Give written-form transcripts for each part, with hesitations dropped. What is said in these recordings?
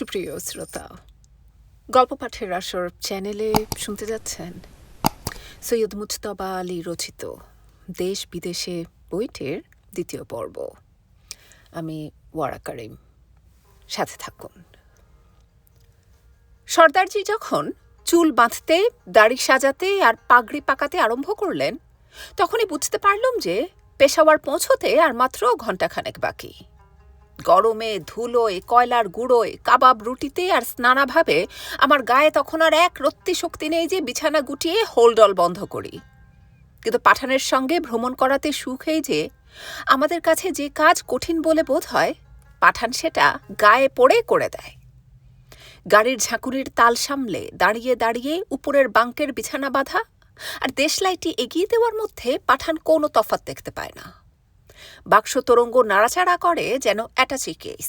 সুপ্রিয় শ্রোতা, গল্প পাঠের আসর চ্যানেলে শুনতে যাচ্ছেন সৈয়দ মুজতবা আলী রচিত দেশ বিদেশে বইটির দ্বিতীয় পর্ব। আমি ওয়ারা কারিম, সাথে থাকুন। সর্দারজি যখন চুল বাঁধতে, দাড়ি সাজাতে আর পাগড়ি পাকাতে আরম্ভ করলেন, তখনই বুঝতে পারলাম যে পেশাওয়ার পৌঁছতে আর মাত্র ঘণ্টাখানেক বাকি। গরমে, ধুলোয়, কয়লার গুঁড়োয়, কাবাব রুটিতে আর নানাভাবে আমার গায়ে তখন আর এক রত্তি শক্তি নেই যে বিছানা গুটিয়ে হোলডল বন্ধ করি। কিন্তু পাঠানের সঙ্গে ভ্রমণ করাতে সুখ এই যে আমাদের কাছে যে কাজ কঠিন বলে বোধ হয়, পাঠান সেটা গায়ে পড়ে করে দেয়। গাড়ির ঝাঁকুনির তাল সামলে দাঁড়িয়ে দাঁড়িয়ে উপরের বাঙ্কের বিছানা বাঁধা আর দেশলাইটি এগিয়ে দেওয়ার মধ্যে পাঠান কোনো তফাৎ দেখতে পায় না। বাক্স তরঙ্গ নাড়াচাড়া করে যেন অ্যাটাচি কেস।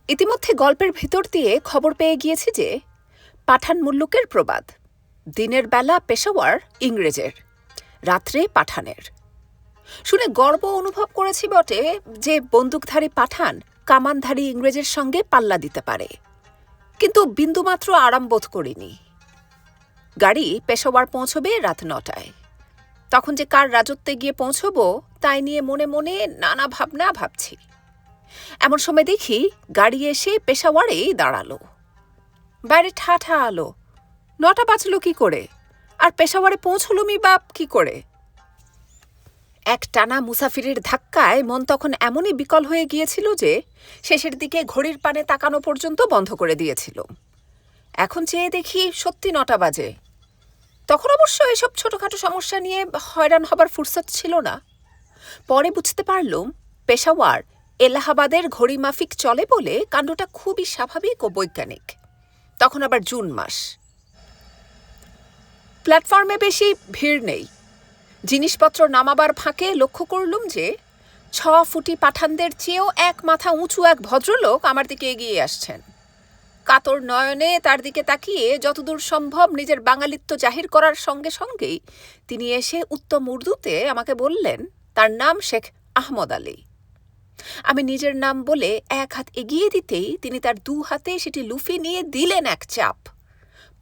ইতিমধ্যে গল্পের ভিতর দিয়ে খবর পেয়ে গিয়েছি যে পাঠান মুল্লুকের প্রবাদ, দিনের বেলা পেশাওয়ার ইংরেজের, রাত্রে পাঠানের। শুনে গর্ব অনুভব করেছি বটে যে বন্দুকধারী পাঠান কামানধারী ইংরেজের সঙ্গে পাল্লা দিতে পারে, কিন্তু বিন্দুমাত্র আরাম বোধ করিনি। গাড়ি পেশাওয়ার পৌঁছবে রাত 9টায়। তখন যে কার রাজত্বে গিয়ে পৌঁছবো তাই নিয়ে মনে মনে নানা ভাবনা ভাবছি। এমন সময় দেখি গাড়ি এসে পেশাওয়ারেই দাঁড়ালো। বাইরে ঠাঠা আলো। 9টা বাজলো কি করে, আর পেশাওয়ারে পৌঁছলুমই বা কি করে? এক টানা মুসাফিরের ধাক্কায় মন তখন এমনই বিকল হয়ে গিয়েছিল যে শেষের দিকে ঘড়ির পানে তাকানো পর্যন্ত বন্ধ করে দিয়েছিল। এখন চেয়ে দেখি সত্যি 9টা বাজে। তখন অবশ্য এসব ছোটখাটো সমস্যা নিয়ে হয়রান হবার ফুরসত ছিল না। পরে বুঝতে পারলুম পেশাওয়ার এলাহাবাদের ঘড়ি মাফিক চলে বলে কাণ্ডটা খুবই স্বাভাবিক ও বৈজ্ঞানিক। তখন আবার জুন মাস। প্ল্যাটফর্মে বেশি ভিড় নেই। জিনিসপত্র নামাবার ফাঁকে লক্ষ্য করলুম যে 6 ফুটি পাঠানদের চেয়েও এক মাথা উঁচু এক ভদ্রলোক আমার দিকে এগিয়ে আসছেন। কাতর নয়নে তার দিকে তাকিয়ে যতদূর সম্ভব নিজের বাঙালিত্ব জাহির করার সঙ্গে সঙ্গেই তিনি এসে উত্তম উর্দুতে আমাকে বললেন তার নাম শেখ আহমদ আলী। আমি নিজের নাম বলে এক হাত এগিয়ে দিতেই তিনি তার 2 হাতে সেটি লুফি নিয়ে দিলেন এক চাপ,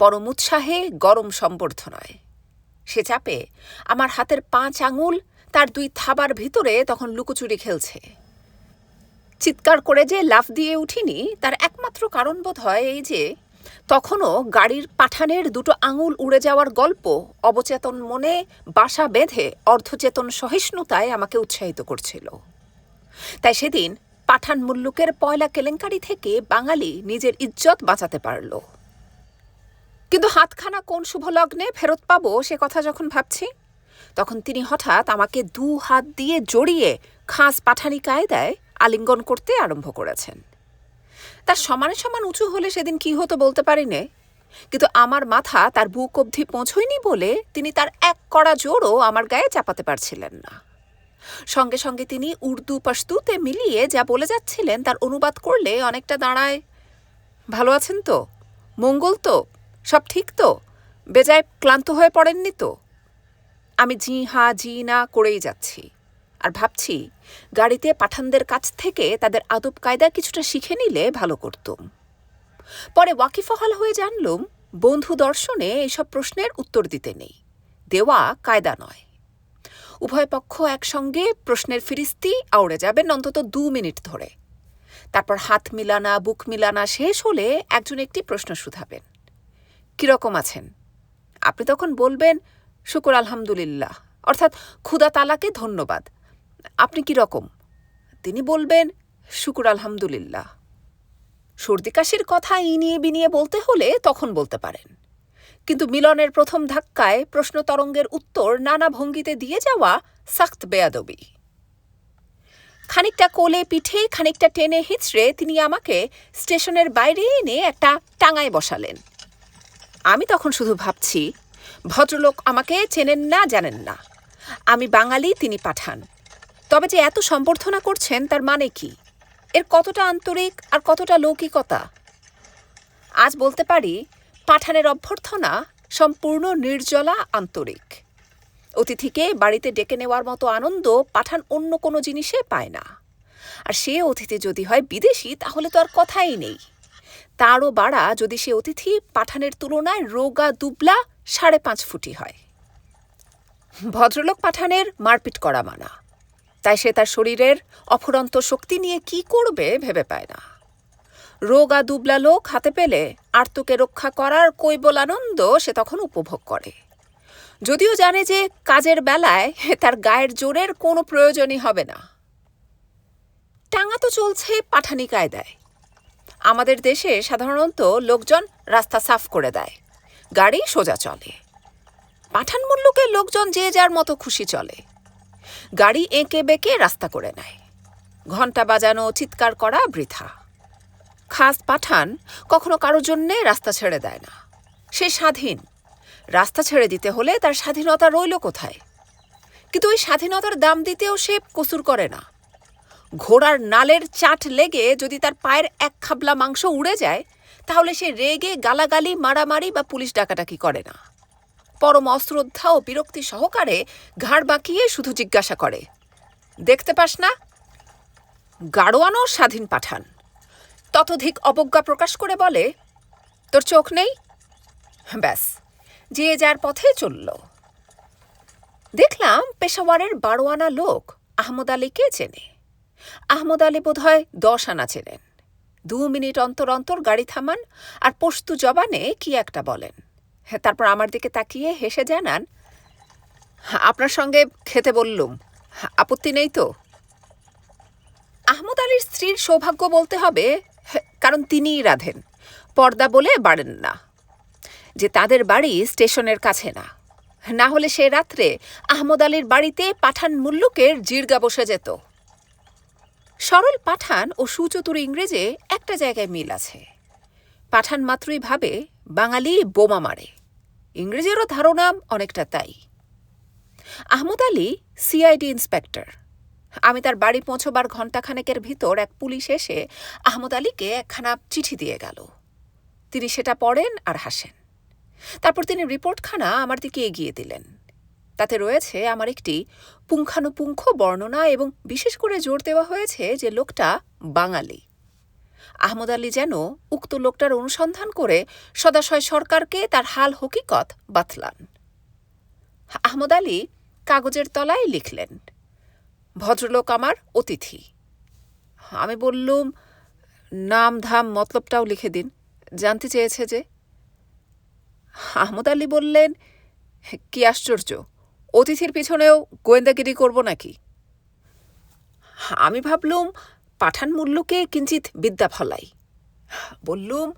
পরম উৎসাহে গরম সম্বর্ধনায়। সে চাপে আমার হাতের 5 আঙুল তার 2 থাবার ভিতরে তখন লুকোচুরি খেলছে। চিৎকার করে যে লাফ দিয়ে উঠিনি তার একমাত্র কারণ বোধ হয় এই যে তখনও গাড়ির পাঠানের 2টো আঙুল উড়ে যাওয়ার গল্প অবচেতন মনে বাসা বেঁধে অর্ধচেতন সহিষ্ণুতায় আমাকে উৎসাহিত করছিল। তাই সেদিন পাঠান মুল্লুকের পয়লা কেলেঙ্কারি থেকে বাঙালি নিজের ইজ্জত বাঁচাতে পারল। কিন্তু হাতখানা কোন শুভ লগ্নে ফেরত পাবো সে কথা যখন ভাবছি, তখন তিনি হঠাৎ আমাকে 2 হাত দিয়ে জড়িয়ে খাস পাঠানি কায়দায় আলিঙ্গন করতে আরম্ভ করেছেন। তার সমানে সমান উঁচু হলে সেদিন কি হতো বলতে পারি নে, কিন্তু আমার মাথা তার বুক অবধি পৌঁছয়নি বলে তিনি তার এক কড়া জোরও আমার গায়ে চাপাতে পারছিলেন না। সঙ্গে সঙ্গে তিনি উর্দু পশতুতে মিলিয়ে যা বলে যাচ্ছিলেন তার অনুবাদ করলে অনেকটা দাঁড়ায়, ভালো আছেন তো, মঙ্গল তো, সব ঠিক তো, বেজায় ক্লান্ত হয়ে পড়েননি তো? আমি জি হা জি না করেই যাচ্ছি আর ভাবছি গাড়িতে পাঠানদের কাছ থেকে তাদের আদব কায়দা কিছুটা শিখে নিলে ভালো করতুম। পরে ওয়াকিফহাল হয়ে জানলুম বন্ধু দর্শনে এইসব প্রশ্নের উত্তর দিতে নেই, দেওয়া কায়দা নয়। উভয় পক্ষ একসঙ্গে প্রশ্নের ফিরিস্তি আউড়ে যাবেন অন্তত 2 মিনিট ধরে। তারপর হাত মিলানা বুক মিলানা শেষ হলে একজন একটি প্রশ্ন শুধাবেন, কিরকম আছেন? আপনি তখন বলবেন শুকর আলহামদুলিল্লাহ, অর্থাৎ খুদা তালাকে ধন্যবাদ। আপনি কিরকম? তিনি বলবেন শুকুর আলহামদুলিল্লাহ। সর্দি কাশির কথা ইনিয়ে বিনিয়ে বলতে হলে তখন বলতে পারেন, কিন্তু মিলনের প্রথম ধাক্কায় প্রশ্ন তরঙ্গের উত্তর নানা ভঙ্গিতে দিয়ে যাওয়া সাখত বেয়াদবি। খানিকটা কোলে পিঠে খানিকটা টেনে হিঁচড়ে তিনি আমাকে স্টেশনের বাইরে এনে একটা টাঙায় বসালেন। আমি তখন শুধু ভাবছি ভদ্রলোক আমাকে চেনেন না জানেন না, আমি বাঙালি তিনি পাঠান, তবে যে এত সম্বর্ধনা করছেন তার মানে কি, এর কতটা আন্তরিক আর কতটা লৌকিকতা। আজ বলতে পারি পাঠানের অভ্যর্থনা সম্পূর্ণ নির্জলা আন্তরিক। অতিথিকে বাড়িতে ডেকে নেওয়ার মতো আনন্দ পাঠান অন্য কোনো জিনিসে পায় না। আর সে অতিথি যদি হয় বিদেশি তাহলে তো আর কথাই নেই। তারও বাড়া যদি সে অতিথি পাঠানের তুলনায় রোগা দুবলা 5.5 ফুটি হয়। ভদ্রলোক পাঠানের মারপিট করা মানা, তাই সে তার শরীরের অফুরন্ত শক্তি নিয়ে কি করবে ভেবে পায় না। রোগা দুবলা লোক হাতে পেলে আর্তকে রক্ষা করার কৈবল আনন্দ সে তখন উপভোগ করে, যদিও জানে যে কাজের বেলায় তার গায়ের জোরের কোনো প্রয়োজনই হবে না। টাঙা তো চলছে পাঠানি কায়দায়। আমাদের দেশে সাধারণত লোকজন রাস্তা সাফ করে দেয়, গাড়ি সোজা চলে। পাঠান মুল্লুকের লোকজন যে যার মতো খুশি চলে, গাড়ি এঁকে বেঁকে রাস্তা করে নেয়। ঘণ্টা বাজানো, চিৎকার করা বৃথা। খাস পাঠান কখনো কারোর জন্যে রাস্তা ছেড়ে দেয় না। সে স্বাধীন, রাস্তা ছেড়ে দিতে হলে তার স্বাধীনতা রইল কোথায়? কিন্তু ওই স্বাধীনতার দাম দিতেও সে কসুর করে না। ঘোড়ার নালের চাট লেগে যদি তার পায়ের এক খাবলা মাংস উড়ে যায়, তাহলে সে রেগে গালাগালি, মারামারি বা পুলিশ ডাকাডাকি করে না। পরম অশ্রদ্ধা ও বিরক্তি সহকারে ঘাড় বাঁকিয়ে শুধু জিজ্ঞাসা করে, দেখতে পাস না? গাড়োয়ানও স্বাধীন পাঠান ততোধিক অবজ্ঞা প্রকাশ করে বলে, তোর চোখ নেই? ব্যাস, যে যার পথে চলল। দেখলাম পেশাওয়ারের 12 আনা লোক আহমদ আলীকে চেনে। আহমদ আলী বোধহয় 10 আনা চেনেন। 2 মিনিট অন্তর অন্তর গাড়ি থামান আর পশতু জবানে কি একটা বলেন। তারপর আমার দিকে তাকিয়ে হেসে জানান, আপনার সঙ্গে খেতে বললুম, আপত্তি নেই তো? আহমদ আলীর স্ত্রীর সৌভাগ্য বলতে হবে, কারণ তিনিই রাঁধেন, পর্দা বলে বাড়েন না। যে তাদের বাড়ি স্টেশনের কাছে না, না হলে সে রাত্রে আহমদ আলীর বাড়িতে পাঠান মুল্লুকের জিরগা বসে যেত। সরল পাঠান ও সুচতুর ইংরেজে একটা জায়গায় মিল আছে। পাঠান মাত্রই ভাবে বাঙালি বোমা মারে, ইংরেজেরও ধারণা অনেকটা তাই। Ahmed Ali CID inspector. আমি তার বাড়ি পৌঁছবার ঘণ্টাখানেকের ভিতর এক পুলিশ এসে আহমদ আলীকে একখানা চিঠি দিয়ে গেল। তিনি সেটা পড়েন আর হাসেন। তারপর তিনি রিপোর্টখানা আমার দিকে এগিয়ে দিলেন। তাতে রয়েছে আমার একটি পুঙ্খানুপুঙ্খ বর্ণনা এবং বিশেষ করে জোর দেওয়া হয়েছে যে লোকটা বাঙালি। আহমদ আলী যেন উক্ত লোকটার অনুসন্ধান করে সদাশয় সরকারকে তার হাল হকিকত বাতলান। আহমদ আলী কাগজের তলায় লিখলেন, ভদ্রলোক আমার অতিথি। আমি বললুম, নাম ধাম মতলবটাও লিখে দিন, জানতে চেয়েছে যে। আহমদ আলী বললেন, কি আশ্চর্য, অতিথির পিছনেও গোয়েন্দাগিরি করব নাকি? আমি ভাবলুম পাঠান মুল্লুকে কিঞ্চিত বিদ্যা ফলাই। বললুম,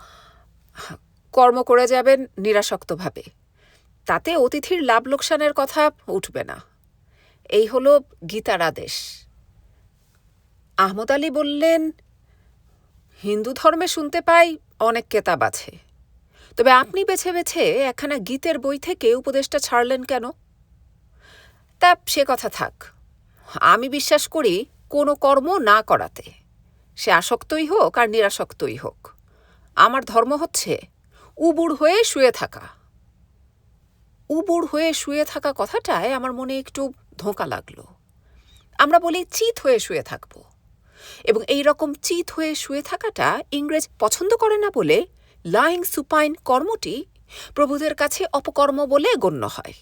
কর্ম করে যাবেন নিরাসক্তভাবে, তাতে অতিথির লাভ লোকসানের কথা উঠবে না, এই হল গীতার আদেশ। আহমদ আলী বললেন, হিন্দু ধর্মে শুনতে পাই অনেক কেতাব আছে, তবে আপনি বেছে বেছে একখানা গীতের বই থেকে উপদেশটা ছাড়লেন কেন? তা সে কথা থাক, আমি বিশ্বাস করি কোনো কর্ম না করাতে, সে আসক্তই হোক আর নিরাসক্তই হোক। আমার ধর্ম হচ্ছে উবুড় হয়ে শুয়ে থাকা। উবুড় হয়ে শুয়ে থাকা কথাটায় আমার মনে একটু ধোঁকা লাগলো। আমরা বলি চিত হয়ে শুয়ে থাকব, এবং এই রকম চিত হয়ে শুয়ে থাকাটা ইংরেজ পছন্দ করে না বলে লাইং সুপাইন কর্মটি প্রভুদের কাছে অপকর্ম বলে গণ্য হয়।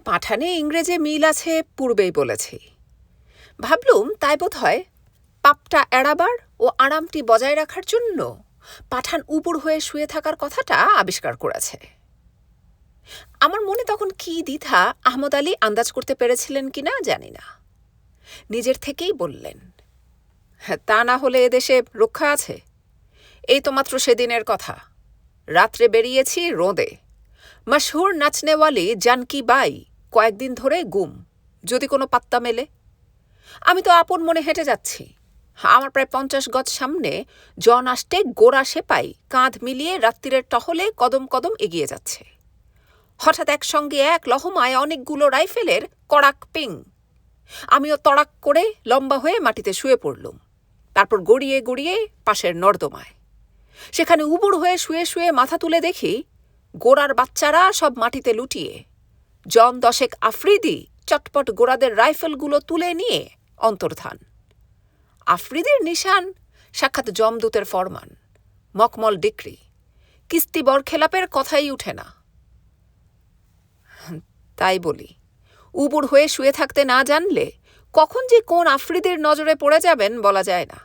পাঠানে ইংরেজে মিল আছে পূর্বেই বলেছি। ভাবলুম তাই বোধ হয় পাপটা এড়াবার ও আরামটি বজায় রাখার জন্য পাঠান উবুড় হয়ে শুয়ে থাকার কথাটা আবিষ্কার করেছে। আমার মনে তখন কি দ্বিধা আহমদ আলী আন্দাজ করতে পেরেছিলেন কিনা জানি না। নিজের থেকেই বললেন, তা না হলে এদেশে রক্ষা আছে? এই তো মাত্র সেদিনের কথা, রাত্রে বেরিয়েছি রোদে, মশহুর নাচনেওয়ালি জানকি বাই কয়েকদিন ধরে গুম, যদি কোনো পাত্তা মেলে। আমি তো আপন মনে হেঁটে যাচ্ছি, আমার প্রায় 50 গজ সামনে জন আষ্টে গোড়া সেপাই কাঁধ মিলিয়ে রাত্রিরের টহলে কদম কদম এগিয়ে যাচ্ছে। হঠাৎ একসঙ্গে এক লহমায় অনেকগুলো রাইফেলের কড়াক পিং। আমিও তড়াক করে লম্বা হয়ে মাটিতে শুয়ে পড়লুম। তারপর গড়িয়ে গড়িয়ে পাশের নর্দমায়। সেখানে উবুড় হয়ে শুয়ে শুয়ে মাথা তুলে দেখি গোড়ার বাচ্চারা সব মাটিতে লুটিয়ে, জন 10 আফ্রিদি চটপট গোড়াদের রাইফেলগুলো তুলে নিয়ে অন্তর্ধান। আফ্রিদির নিশান সাক্ষাৎ জমদূতের ফরমান, মকমল ডিক্রি, কিস্তি বরখেলাপের কথাই উঠে না। তাই বলি, উবুড় হয়ে শুয়ে থাকতে না জানলে কখন যে কোন আফ্রিদির নজরে পড়ে যাবেন বলা যায় না।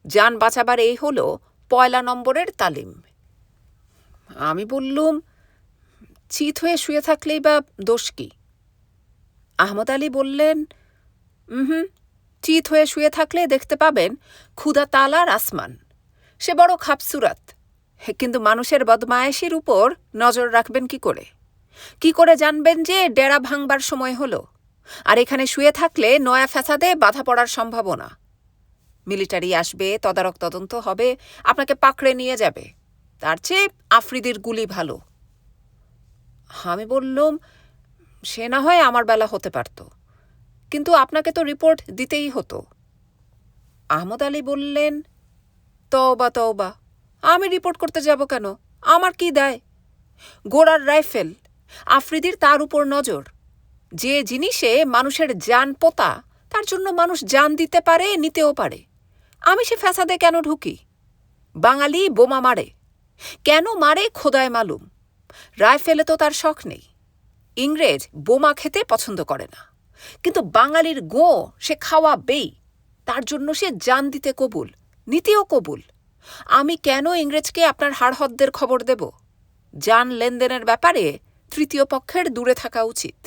যান বাঁচাবার এই হলো 1 নম্বরের তালিম। আমি বললুম, চিত হয়ে শুয়ে থাকলেই বা দোষ কি? আহমদ আলী বললেন, চিত হয়ে শুয়ে থাকলে দেখতে পাবেন ক্ষুধা তালার আসমান। সে বড় খাপসুরাত, কিন্তু মানুষের বদমায়েশির উপর নজর রাখবেন কি করে? কি করে জানবেন যে ডেরা ভাঙবার সময় হলো? আর এখানে শুয়ে থাকলে নয়া ফ্যাসাদে বাধা পড়ার সম্ভাবনা। মিলিটারি আসবে, তদারক তদন্ত হবে, আপনাকে পাকড়ে নিয়ে যাবে। তার চেয়ে আফ্রিদির গুলি ভালো। আমি বললুম, সে না হয় আমার বেলা হতে পারত, কিন্তু আপনাকে তো রিপোর্ট দিতেই হতো। আহমদ আলী বললেন, তওবা তওবা, আমি রিপোর্ট করতে যাব কেন? আমার কি দায়? গোড়ার রাইফেল, আফ্রিদির তার উপর নজর। যে জিনিসে মানুষের জান পোতা, তার জন্য মানুষ জান দিতে পারে, নিতেও পারে। আমি সে ফ্যাসাদে কেন ঢুকি? বাঙালি বোমা মারে, কেন মারে খোদায় মালুম। রাইফেলে তো তার শখ নেই। ইংরেজ বোমা খেতে পছন্দ করে না, কিন্তু বাঙালির গো সে খাওয়াবেই। তার জন্য সে জান দিতে কবুল, নিতেও কবুল। আমি কেন ইংরেজকে আপনার হাড়হদ্দের খবর দেব? জান লেনদেনের ব্যাপারে তৃতীয় পক্ষের দূরে থাকা উচিত।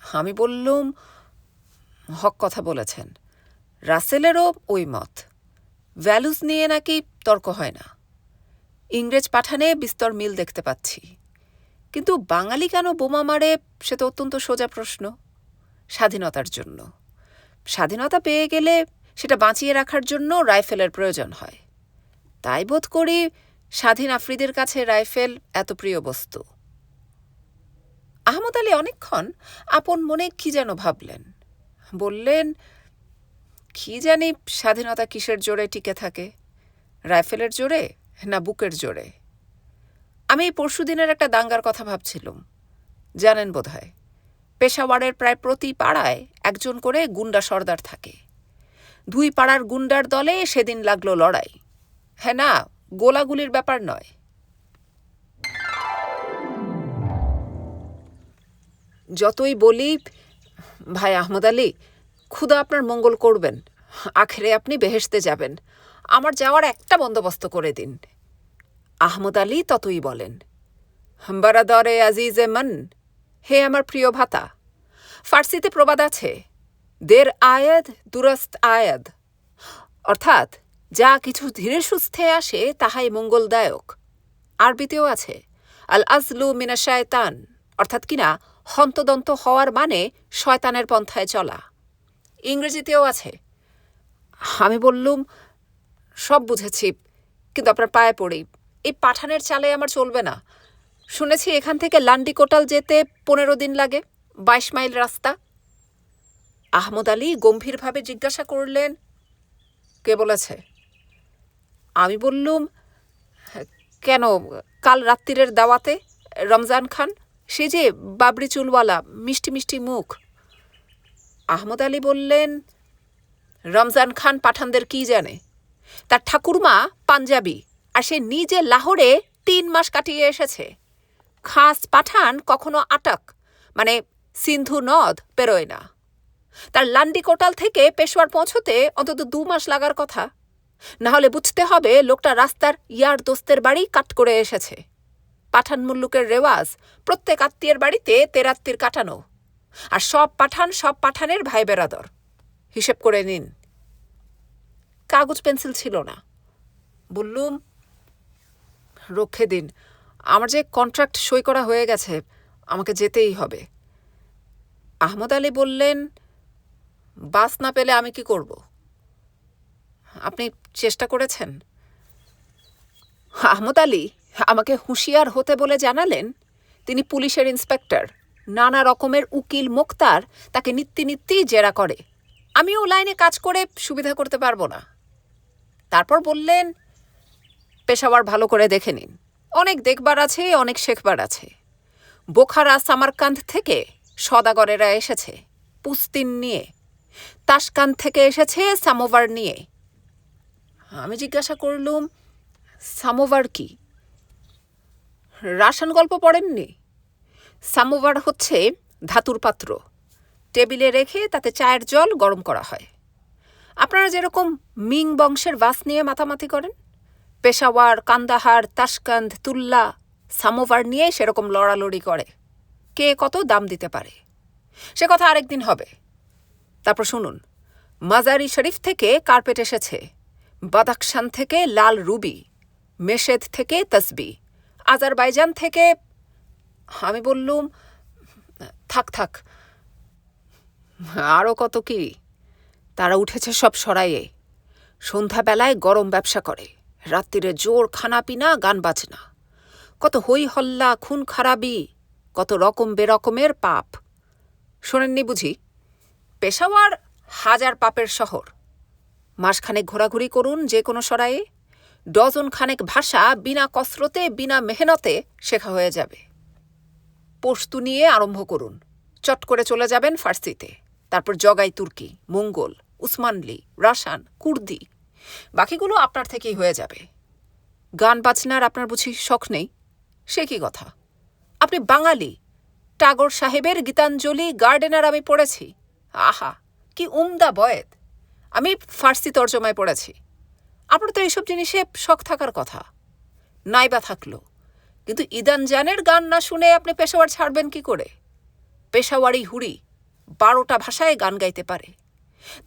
আমি বললুম, হক কথা বলেছেন। রাসেলেরও ওই মত। ভ্যালুস নিয়ে নাকি তর্ক হয় না। ইংরেজ পাঠানে বিস্তর মিল দেখতে পাচ্ছি, কিন্তু বাঙালি কেন বোমা মারে সে তো অত্যন্ত সোজা প্রশ্ন। স্বাধীনতার জন্য। স্বাধীনতা পেয়ে গেলে সেটা বাঁচিয়ে রাখার জন্য রাইফেলের প্রয়োজন হয়। তাই বোধ করি স্বাধীন আফ্রিদির কাছে রাইফেল এত প্রিয় বস্তু। আহমদ আলী অনেকক্ষণ আপন মনে কি যেন ভাবলেন। বললেন, কি জানি স্বাধীনতা কিসের জোরে টিকে থাকে, রাইফেলের জোরে না বুকের জোরে? আমি পরশুদিনের একটা দাঙ্গার কথা ভাবছিলুম। জানেন বোধহয়, পেশাওয়ারের প্রায় প্রতি পাড়ায় একজন করে গুন্ডা সর্দার থাকে। 2 পাড়ার গুন্ডার দলে সেদিন লাগলো লড়াই। হ্যাঁ না, গোলাগুলির ব্যাপার নয়। যতই বলি, ভাই আহমদ আলী, খুদা আপনার মঙ্গল করবেন, আখেরে আপনি বেহেশতে যাবেন, আমার যাওয়ার একটা বন্দোবস্ত করে দিন। আহমদ আলী ততই বলেন, বারাদরে আজিজে মন, হে আমার প্রিয় ভাতা। ফার্সিতে প্রবাদ আছে, দের আয়াদ দুরস্ত আয়াদ, অর্থাৎ যা কিছু ধীরে সুস্থে আসে তাহাই মঙ্গলদায়ক। আরবিতেও আছে, আল আজলু মিনা শায়তান, অর্থাৎ কিনা হন্তদন্ত হওয়ার মানে শয়তানের পন্থায় চলা। ইংরেজিতেও আছে। আমি বললুম, সব বুঝেছি, কিন্তু আপনার পায়ে পড়ি, এই পাঠানের চালে আমার চলবে না। শুনেছি এখান থেকে লান্ডিকোটাল যেতে 15 দিন লাগে, 22 মাইল রাস্তা। আহমদ আলী গম্ভীরভাবে জিজ্ঞাসা করলেন, কে বলেছে? আমি বললুম, কেন, কাল রাত্রিরের দাওয়াতে রমজান খান, সে যে বাবরি চুলওয়ালা, মিষ্টি মিষ্টি মুখ। আহমদ আলী বললেন, রমজান খান পাঠানদের কি জানে? তার ঠাকুরমা পাঞ্জাবি, আর সে নিজে লাহোরে 3 মাস কাটিয়ে এসেছে। খাস পাঠান কখনো আটক, মানে সিন্ধু নদ পেরোয় না। তার লান্ডিকোটাল থেকে পেশোয়ার পৌঁছতে অন্তত 2 মাস লাগার কথা। না হলে বুঝতে হবে লোকটা রাস্তার ইয়ার দোস্তের বাড়ি কাট করে এসেছে। পাঠান মুল্লুকের রেওয়াজ প্রত্যেক আত্মীয়ের বাড়িতে তেরাত্তির কাটানো, আর সব পাঠানের ভাই বেরাদর। হিসেব করে নিন। কাগজ পেন্সিল ছিল না। বললুম, রক্ষে দিন, আমার যে কন্ট্রাক্ট সই করা হয়ে গেছে, আমাকে যেতেই হবে। আহমদ আলী বললেন, বাস না পেলে আমি কি করব? আপনি চেষ্টা করেছেন? আহমদ আলী আমাকে হুঁশিয়ার হতে বলে জানালেন, তিনি পুলিশের ইন্সপেক্টর, নানা রকমের উকিল মোক্তার তাকে নিত্যি জেরা করে। আমিও লাইনে কাজ করে সুবিধা করতে পারবো না। তারপর বললেন, পেশাওয়ার ভালো করে দেখে নিন, অনেক দেখবার আছে, অনেক শেখবার আছে। বোখারা সামারকান্দ থেকে সদাগরেরা এসেছে পুস্তিন নিয়ে। তাশকান থেকে এসেছে সামোভার নিয়ে। আমি জিজ্ঞাসা করলুম, সামোভার কি? রাসায়ন গল্প পড়েননি? সামোভার হচ্ছে ধাতুর পাত্র, টেবিলে রেখে তাতে চায়ের জল গরম করা হয়। আপনারা যেরকম মিং বংশের ভাস নিয়ে মাতামাতি করেন, পেশাওয়ার, কান্দাহার, তাশকান্দ, তুল্লা সামোভার নিয়ে সেরকম লড়ালড়ি করে কে কত দাম দিতে পারে। সে কথা আরেকদিন হবে। তারপর শুনুন, মাজারি শরীফ থেকে কার্পেট এসেছে, বাদাখশান থেকে লাল রুবি, মেশেদ থেকে তসবি, আজারবাইজান থেকে। আমি বললুম, থাক থাক, আরও কত কি। তারা উঠেছে সব সরাইয়ে, সন্ধ্যাবেলায় গরম ব্যবসা করে, রাত্রিরে জোর খানাপিনা, গান বাজনা, কত হই হল্লা, খুন খারাপি, কত রকম বেরকমের পাপ। শোনেননি বুঝি? পেশাওয়ার হাজার পাপের শহর। মাসখানেক ঘোরাঘুরি করুন যে কোনো সরায়ে, ডজন খানেক ভাষা বিনা কসরতে, বিনা মেহনতে শেখা হয়ে যাবে। পশতু নিয়ে আরম্ভ করুন, চট করে চলে যাবেন ফার্সিতে, তারপর জগাই তুর্কি, মঙ্গল, উসমানলি, রাসান, কুর্দি, বাকিগুলো আপনার থেকেই হয়ে যাবে। গান বাজনার আপনার বুঝি শখ নেই? সে কি কথা! আপনি বাঙালি, টাগোর সাহেবের গীতাঞ্জলি, গার্ডেনার আমি পড়েছি। আহা, কি উমদা বয়েত! আমি ফার্সি তর্জমায় পড়েছি। আপনার তো এইসব জিনিসে শখ থাকার কথা, নাইবা থাকলো। কিন্তু ইদান জানের গান না শুনে আপনি পেশাওয়ার ছাড়বেন কি করে? পেশাওয়ারি হুড়ি 12টা ভাষায় গান গাইতে পারে,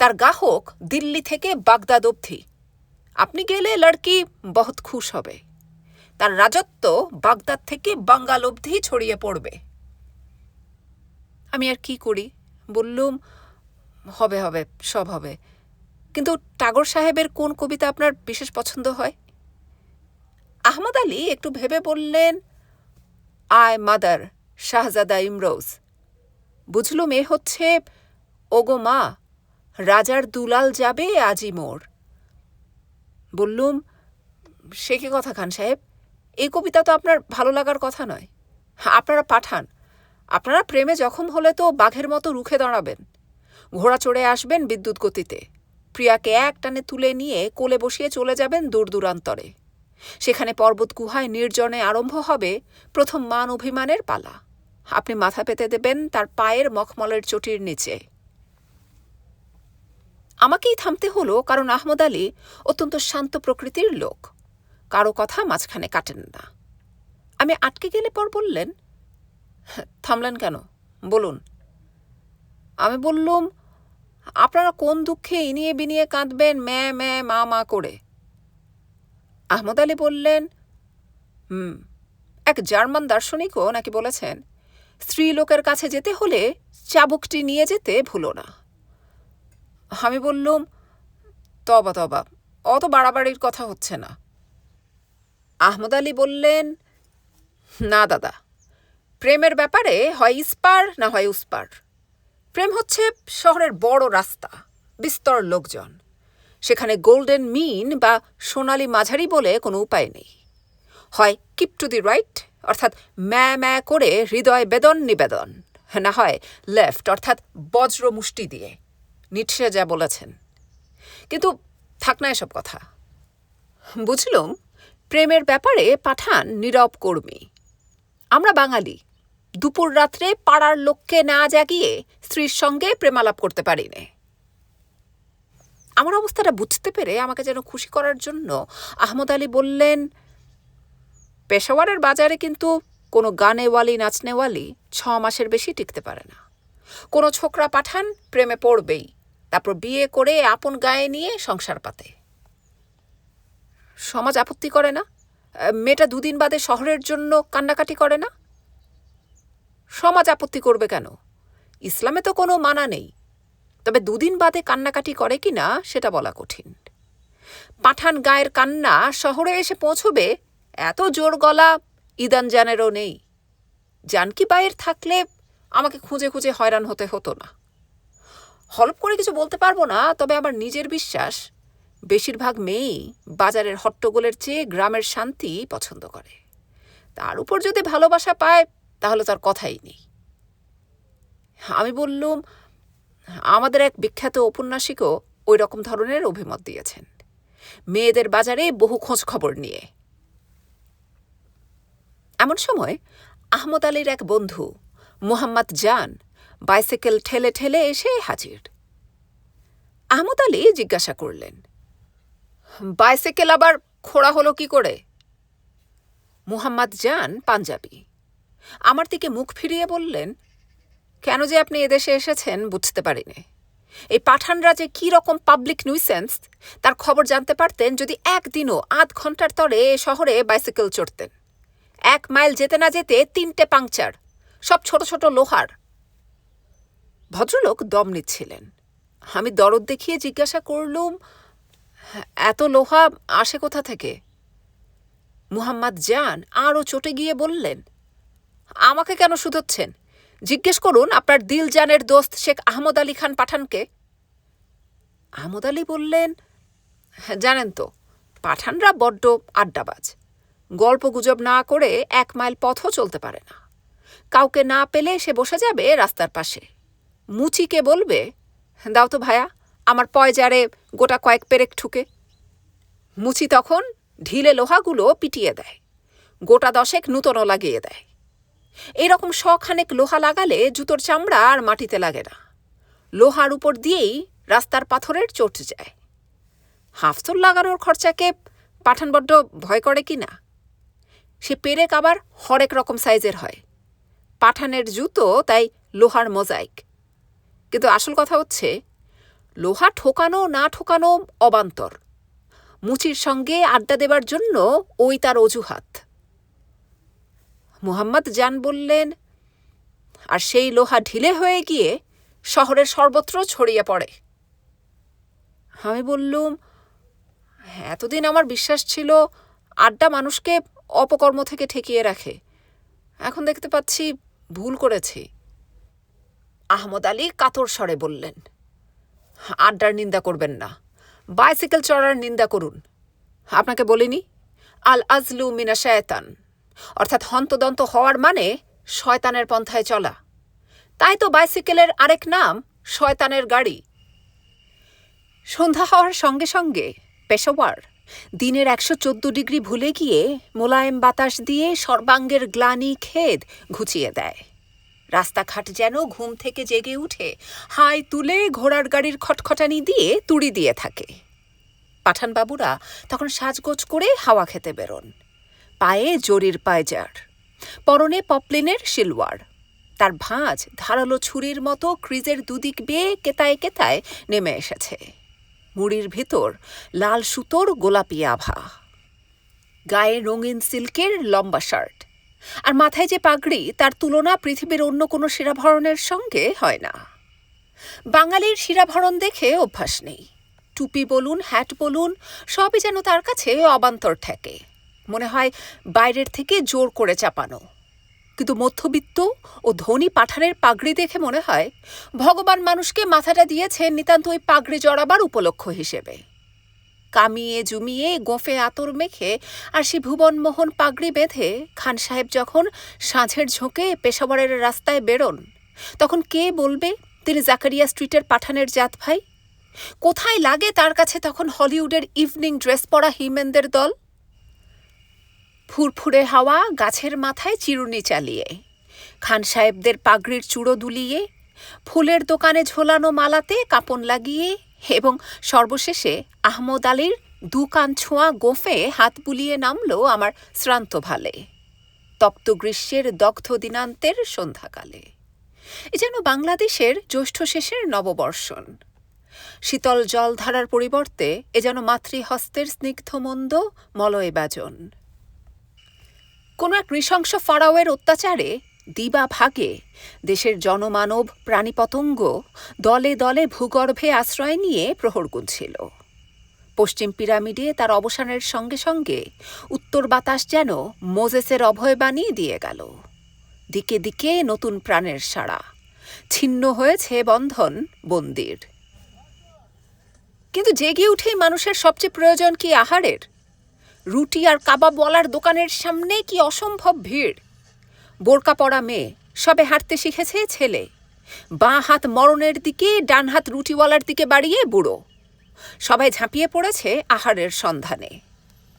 তার গাহক দিল্লি থেকে বাগদাদ অবধি। আপনি গেলে লড়কি বহুত খুশ হবে। তার রাজত্ব বাগদাদ থেকে বাঙ্গাল অবধি ছড়িয়ে পড়বে। আমি আর কি করি? বললুম, হবে হবে, সব হবে, কিন্তু টাগোর সাহেবের কোন কবিতা আপনার বিশেষ পছন্দ হয়? আহমদ আলী একটু ভেবে বললেন, আয় মাদার, শাহজাদা ইমরোজ। বুঝলুম এ হচ্ছে, ওগো মা, রাজার দুলাল যাবে আজি মোর। বললুম, সে কি কথা খান সাহেব, এই কবিতা তো আপনার ভালো লাগার কথা নয়। আপনারা পাঠান, আপনারা প্রেমে জখম হলে তো বাঘের মতো রুখে দাঁড়াবেন, ঘোড়া চড়ে আসবেন বিদ্যুৎ গতিতে, প্রিয়াকে এক টানে তুলে নিয়ে কোলে বসিয়ে চলে যাবেন দূর দূরান্তরে। সেখানে পর্বত গুহায় নির্জনে আরম্ভ হবে প্রথম মান অভিমানের পালা। আপনি মাথা পেতে দেবেন তার পায়ের মখমলের চটির নিচে। আমাকেই থামতে হলো, কারণ আহমদ আলী অত্যন্ত শান্ত প্রকৃতির লোক, কারো কথা মাঝখানে কাটেন না। আমি আটকে গেলে পর বললেন, থামলেন কেন, বলুন। আমি বললুম, আপনারা কোন দুঃখে ইনিয়ে বিনিয়ে কাঁদবেন ম্যা ম্যা মা মা করে? আহমদ আলী বললেন, এক জার্মান দার্শনিকও নাকি বলেছেন, স্ত্রী লোকের কাছে যেতে হলে চাবুকটি নিয়ে যেতে ভুলো না। আমি বললুম, তবা তবা, অত বাড়াবাড়ির কথা হচ্ছে না। আহমদ আলী বললেন, না দাদা, প্রেমের ব্যাপারে হয় ইস্পার না হয় উস্পার। প্রেম হচ্ছে শহরের বড় রাস্তা, বিস্তর লোকজন, সেখানে গোল্ডেন মিন বা সোনালি মাঝারি বলে কোনো উপায় নেই। হয় কিপ টু দি রাইট, অর্থাৎ ম্যা ম্যা করে হৃদয় বেদন নিবেদন, না হয় লেফট, অর্থাৎ বজ্র মুষ্টি দিয়ে। নিটশে যা বলেছেন। কিন্তু থাক না এসব কথা। বুঝলুম প্রেমের ব্যাপারে পাঠান নীরব কর্মী। আমরা বাঙালি, দুপুর রাত্রে পাড়ার লোককে না জাগিয়ে স্ত্রীর সঙ্গে প্রেমালাপ করতে পারি নে। আমার অবস্থাটা বুঝতে পেরে আমাকে যেন খুশি করার জন্য আহমদ আলী বললেন, পেশাওয়ারের বাজারে কিন্তু কোনো গানেওয়ালি নাচনেওয়ালি 6 মাসের বেশি টিকতে পারে না। কোনো ছোকরা পাঠান প্রেমে পড়বেই, তারপর বিয়ে করে আপন গায়ে নিয়ে সংসার পাতে। সমাজ আপত্তি করে না? মেয়েটা 2 দিন বাদে শহরের জন্য কান্নাকাটি করে না? সমাজ আপত্তি করবে কেন? ইসলামে তো কোনো মানা নেই, তবে 2 দিন বাদে কান্নাকাটি করে কি না সেটা বলা কঠিন। পাঠান গায়ের কান্না শহরে এসে পৌঁছবে এত জোর গলা ইদান জানেরও নেই। জানকি বাইয়ের থাকলে আমাকে খুঁজে খুঁজে হয়রান হতে হতো না। হলপ করে কিছু বলতে পারবো না, তবে আমার নিজের বিশ্বাস বেশিরভাগ মেয়েই বাজারের হট্টগোলের চেয়ে গ্রামের শান্তি পছন্দ করে। তার উপর যদি ভালোবাসা পায় তাহলে তার কথাই নেই। আমি বললুম, আমাদের এক বিখ্যাত ঔপন্যাসিকও ওই রকম ধরনের অভিমত দিয়েছেন, মেয়েদের বাজারে বহু খোঁজ খবর নিয়ে। এমন সময় আহমদ আলীর এক বন্ধু মোহাম্মদ জান বাইসাইকেল ঠেলে ঠেলে এসে হাজির। আহমদ আলী জিজ্ঞাসা করলেন, বাইসাইকেল আবার খোঁড়া হলো কি করে? মোহাম্মদ জান পাঞ্জাবি, আমার দিকে মুখ ফিরিয়ে বললেন, কেন যে আপনি এদেশে এসেছেন বুঝতে পারিনি। এই পাঠানরা যে কী রকম পাবলিক নিউসেন্স তার খবর জানতে পারতেন যদি একদিনও আধ ঘন্টার তরে শহরে বাইসাইকেল চড়তেন। 1 মাইল যেতে না যেতে 3টে পাংচার, সব ছোট ছোট লোহার। ভদ্রলোক দম নিচ্ছিলেন। আমি দরদ দেখিয়ে জিজ্ঞাসা করলুম, এত লোহা আসে কোথা থেকে? মুহাম্মদ জান আরও চটে গিয়ে বললেন, আমাকে কেন শুধোচ্ছেন? জিজ্ঞেস করুন আপনার দিলজানের দোস্ত শেখ আহমদ আলী খান পাঠানকে। আহমদ আলী বললেন, জানেন তো, পাঠানরা বড্ড আড্ডাবাজ, গল্প গুজব না করে 1 মাইল পথও চলতে পারে না। কাউকে না পেলে সে বসে যাবে রাস্তার পাশে, মুচিকে বলবে, দাও তো ভায়া আমার পয়জারে গোটা কয়েক পেরেক ঠুকে। মুচি তখন ঢিলে লোহাগুলো পিটিয়ে দেয়, গোটা 10 নূতনও লাগিয়ে দেয়। এরকম 100 লোহা লাগালে জুতোর চামড়া আর মাটিতে লাগে না, লোহার উপর দিয়েই রাস্তার পাথরের চোট যায়। হাফসোল লাগানোর খরচাকে পাঠান বড্ড ভয় করে কি না? সে পেরেক আবার হরেক রকম সাইজের হয়। পাঠানের জুতো তাই লোহার মোজাইক। কিন্তু আসল কথা হচ্ছে, লোহা ঠোকানো না ঠোকানো অবান্তর। মুচির সঙ্গে আড্ডা দেবার জন্য ওই তার অজুহাত। মুহাম্মদ জান বললেন, আর সেই লোহা ঢিলে হয়ে গিয়ে শহরের সর্বত্র ছড়িয়ে পড়ে। আমি বললুম, এতদিন আমার বিশ্বাস ছিল আড্ডা মানুষকে অপকর্ম থেকে ঠেকিয়ে রাখে, এখন দেখতে পাচ্ছি ভুল করেছি। আহমদ আলী কাতর স্বরে বললেন, আড্ডার নিন্দা করবেন না, বাইসাইকেল চড়ার নিন্দা করুন। আপনাকে বলিনি, আল আজলু মিনা শায়তান, অর্থাৎ হন্তদন্ত হওয়ার মানে শয়তানের পন্থায় চলা। তাই তো বাইসাইকেলের আরেক নাম শয়তানের গাড়ি। সন্ধ্যা হওয়ার সঙ্গে সঙ্গে পেশোয়ার দিনের 114 ডিগ্রি ভুলে গিয়ে মোলায়েম বাতাস দিয়ে সর্বাঙ্গের গ্লানি খেদ ঘুচিয়ে দেয়। রাস্তাঘাট যেন ঘুম থেকে জেগে উঠে হাই তুলে ঘোড়ার গাড়ির খটখটানি দিয়ে তুড়ি দিয়ে থাকে। পাঠানবাবুরা তখন সাজগোজ করে হাওয়া খেতে বেরোন, পায়ে জরির পায়জার, পরনে পপলিনের শিলওয়ার। তার ভাঁজ ধারালো ছুরির মতো ক্রিজের দুদিক বেয়ে কেতায় কেতায় নেমে এসেছে। মুড়ির ভিতর লাল সুতোর গোলাপি আভা, গায়ে রঙিন সিল্কের লম্বা শার্ট, আর মাথায় যে পাগড়ি তার তুলনা পৃথিবীর অন্য কোনো শিরাভরণের সঙ্গে হয় না। বাঙালির শিরাভরণ দেখে অভ্যাস নেই। টুপি বলুন, হ্যাট বলুন, সবই যেন তার কাছে অবান্তর ঠেকে, মনে হয় বাইরের থেকে জোর করে চাপানো। কিন্তু মধ্যবিত্ত ও ধনী পাঠানের পাগড়ি দেখে মনে হয় ভগবান মানুষকে মাথাটা দিয়েছেন নিতান্ত ওই পাগড়ি জড়াবার উপলক্ষ হিসেবে। কামিয়ে জুমিয়ে গোঁফে আতর মেখে আর সে ভুবনমোহন পাগড়ি বেঁধে খান সাহেব যখন সাঁঝের ঝোঁকে পেশাওয়ারের রাস্তায় বেরোন, তখন কে বলবে তিনি জাকারিয়া স্ট্রিটের পাঠানের জাত ভাই? কোথায় লাগে তার কাছে তখন হলিউডের ইভনিং ড্রেস পরা হিমেনদের দল? ফুরফুরে হাওয়া গাছের মাথায় চিরুনি চালিয়ে, খান সাহেবদের পাগড়ির চূড়ো দুলিয়ে, ফুলের দোকানে ঝোলানো মালাতে কাপন লাগিয়ে, এবং সর্বশেষে আহমদ আলীর 2 কান ছোঁয়া গোঁফে হাত বুলিয়ে নামল আমার শ্রান্ত ভালে, তপ্ত গ্রীষ্মের দগ্ধ দিনান্তের সন্ধ্যাকালে। এ যেন বাংলাদেশের জ্যৈষ্ঠ শেষের নববর্ষণ। শীতল জলধারার পরিবর্তে এ যেন মাতৃহস্তের স্নিগ্ধমন্দ মলয় বাজন। কোনো এক নৃশংস ফারাওয়ের অত্যাচারে দিবা ভাগে দেশের জনমানব প্রাণীপতঙ্গ দলে দলে ভূগর্ভে আশ্রয় নিয়ে প্রহর গুনছিল। পশ্চিম পিরামিডে তার অবসানের সঙ্গে সঙ্গে উত্তর বাতাস যেন মোজেসের অভয়বাণী দিয়ে গেল। দিকে দিকে নতুন প্রাণের সাড়া, ছিন্ন হয়েছে বন্ধন বন্দির। কিন্তু জেগে উঠেই মানুষের সবচেয়ে প্রয়োজন কি আহারের? রুটি আর কাবাবওয়ালার দোকানের সামনে কি অসম্ভব ভিড়। বোরকা পরা মেয়ে, সবে হাঁটতে শিখেছে ছেলে, বাঁ হাত মরণের দিকে, ডান হাত রুটিওয়ালার দিকে বাড়িয়ে বুড়ো। সবাই ঝাঁপিয়ে পড়েছে আহারের সন্ধানে।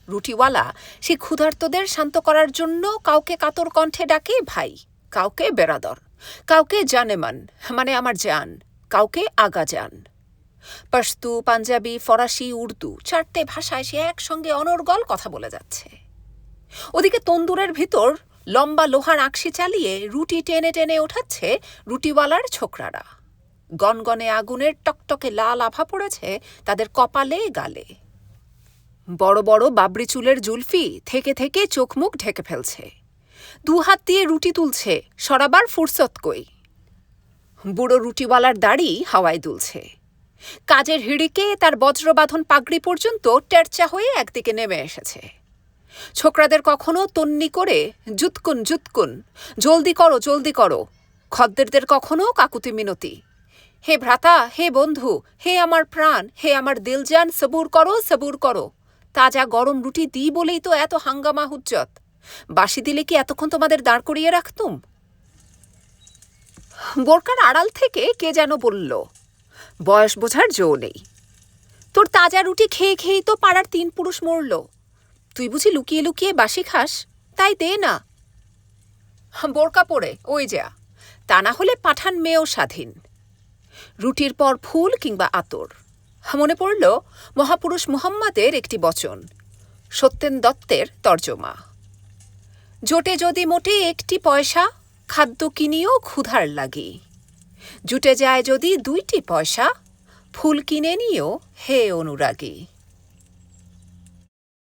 রুটিওয়ালা সে ক্ষুধার্তদের শান্ত করার জন্য কাউকে কাতর কণ্ঠে ডাকে ভাই, কাউকে বেরাদর, কাউকে জানেমান মানে আমার জান, কাউকে আগা যান। পশতু, পাঞ্জাবি, ফরাসি, উর্দু 4টে ভাষায় সে একসঙ্গে অনর্গল কথা বলে যাচ্ছে। ওদিকে তন্দুরের ভিতর লম্বা লোহার আকশি চালিয়ে রুটি টেনে টেনে ওঠাচ্ছে রুটিওয়ালার ছোকরারা। গনগনে আগুনের টকটকে লাল আভা পড়েছে তাদের কপালে গালে। বড় বড় বাবরি চুলের জুলফি থেকে থেকে চোখ মুখ ঢেকে ফেলছে। 2 হাত দিয়ে রুটি তুলছে, সরাবার ফুরসত কই। বুড়ো রুটিওয়ালার দাড়ি হাওয়ায় দুলছে। কাজের হিড়িকে তার বজ্রবাঁধন পাগড়ি পর্যন্ত টেরচা হয়ে একদিকে নেমে এসেছে। ছোকরাদের কখনো তন্নি করে জুতকুন জুতকুন, জলদি করো জলদি করো। খদ্দেরদের কখনো কাকুতি মিনতি, হে ভ্রাতা, হে বন্ধু, হে আমার প্রাণ, হে আমার দিলজান, সবুর করো সবুর করো। তাজা গরম রুটি দিই বলেই তো এত হাঙ্গামা হুজ্জত। বাসি দিলে কি এতক্ষণ তোমাদের দাঁড় করিয়ে রাখতুম? বোরকার আড়াল থেকে কে যেন বলল, বয়স বোঝার জো নেই। তোর তাজা রুটি খেয়ে খেয়েই তো পাড়ার 3 পুরুষ মরল। তুই বুঝি লুকিয়ে লুকিয়ে বাসি খাস? তাই দে না। বোরকা পরে ওই যা, তা না হলে পাঠান মেয়েও স্বাধীন। রুটির পর ফুল কিংবা আতর। মনে পড়ল মহাপুরুষ মুহাম্মাদের একটি বচন, সত্যেন দত্তের তর্জমা। জোটে যদি মোটে একটি পয়সা, খাদ্য কিনিও ক্ষুধার লাগি। জুটে যায় যদি 2টি পয়সা, ফুল কিনে নিও হে অনুরাগী।